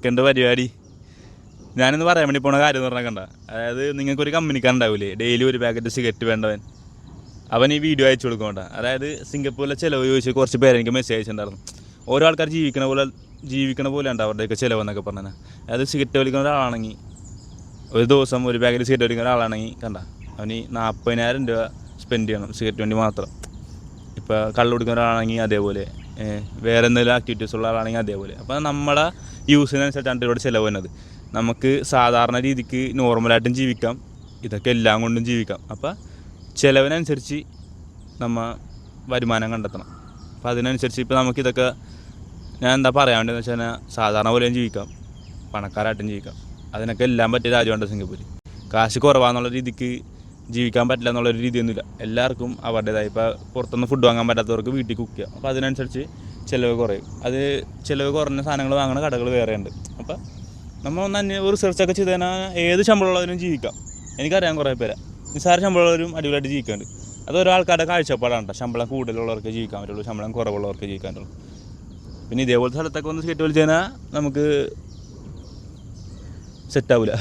ചെക്കൻ്റെ പരിപാടി ഞാനിന്ന് പറയാൻ വേണ്ടി പോണ കാര്യം എന്ന് പറഞ്ഞാൽ കണ്ട, അതായത് നിങ്ങൾക്കൊരു കമ്പനിക്കാരുണ്ടാവില്ലേ ഡെയിലി ഒരു പാക്കറ്റ് സിഗരറ്റ് വേണ്ടവൻ, അവൻ ഈ വീഡിയോ അയച്ചു കൊടുക്കണ്ട. അതായത് സിംഗപ്പൂരിലെ ചിലവ് ചോദിച്ച് കുറച്ച് പേര് എനിക്ക് മെസ്സേജ് അയച്ചിട്ടുണ്ടായിരുന്നു. ഓരോ ആൾക്കാർ ജീവിക്കണ പോലെ ഉണ്ട് അവരുടെയൊക്കെ ചിലവെന്നൊക്കെ പറഞ്ഞാൽ. അതായത് സിഗരറ്റ് വലിക്കുന്ന ഒരാളാണെങ്കിൽ, ഒരു ദിവസം ഒരു പാക്കറ്റ് സിഗരറ്റ് വലിക്കുന്ന ഒരാളാണെങ്കിൽ കണ്ട, അവന് 40,000 രൂപ സ്പെൻഡ് ചെയ്യണം സിഗരറ്റ് വേണ്ടി മാത്രം. ഇപ്പോൾ കള്ള് കുടിക്കുന്ന ഒരാളാണെങ്കിൽ അതേപോലെ, വേറെ എന്തെങ്കിലും ആക്ടിവിറ്റീസ് ഉള്ള ആളാണെങ്കിൽ അതേപോലെ. അപ്പോൾ നമ്മുടെ യൂസിനനുസരിച്ചാണ് ഇവിടെ ചിലവ് വരുന്നത്. നമുക്ക് സാധാരണ രീതിക്ക് നോർമലായിട്ടും ജീവിക്കാം, ഇതൊക്കെ എല്ലാം കൊണ്ടും ജീവിക്കാം. അപ്പോൾ ചിലവിനനുസരിച്ച് നമ്മൾ വരുമാനം കണ്ടെത്തണം. അപ്പോൾ അതിനനുസരിച്ച് ഇപ്പോൾ നമുക്കിതൊക്കെ ഞാൻ എന്താ പറയാൻ വേണ്ടതെന്ന് വെച്ച് കഴിഞ്ഞാൽ, സാധാരണ പോലെയും ജീവിക്കാം, പണക്കാരായിട്ടും ജീവിക്കാം. അതിനൊക്കെ എല്ലാം പറ്റിയ രാജ്യമാണ് സിംഗപ്പൂർ. കാശ് കുറവാന്നുള്ള രീതിക്ക് ജീവിക്കാൻ പറ്റില്ല എന്നുള്ളൊരു രീതിയൊന്നുമില്ല. എല്ലാവർക്കും അവരുടേതായി. ഇപ്പോൾ പുറത്തുനിന്ന് ഫുഡ് വാങ്ങാൻ പറ്റാത്തവർക്ക് വീട്ടിൽ കുക്ക് ചെയ്യാം. അപ്പോൾ അതിനനുസരിച്ച് ചിലവ് കുറയും. അത് ചിലവ് കുറഞ്ഞ സാധനങ്ങൾ വാങ്ങുന്ന കടകൾ വേറെ ഉണ്ട്. അപ്പോൾ നമ്മൾ ഒന്ന് റിസർച്ചൊക്കെ ചെയ്ത് കഴിഞ്ഞാൽ ഏത് ശമ്പളമുള്ളവരും ജീവിക്കാം. എനിക്കറിയാം കുറേ പേരെ നിസ്സാര ശമ്പളമുള്ളവരും അടിപൊളിയായിട്ട് ജീവിക്കുന്നുണ്ട്. അത് ഓരോ ആൾക്കാരുടെ കാഴ്ചപ്പാടാണ് കേട്ടോ. ശമ്പളം കൂടുതലുള്ളവർക്ക് ജീവിക്കാൻ പറ്റുള്ളൂ, ശമ്പളം കുറവുള്ളവർക്ക് ജീവിക്കാൻ പറ്റുള്ളൂ. പിന്നെ ഇതേപോലത്തെ സ്ഥലത്തൊക്കെ ഒന്ന് സിഗരറ്റ് വലിച്ച് കഴിഞ്ഞാൽ നമുക്ക് സെറ്റാവില്ല.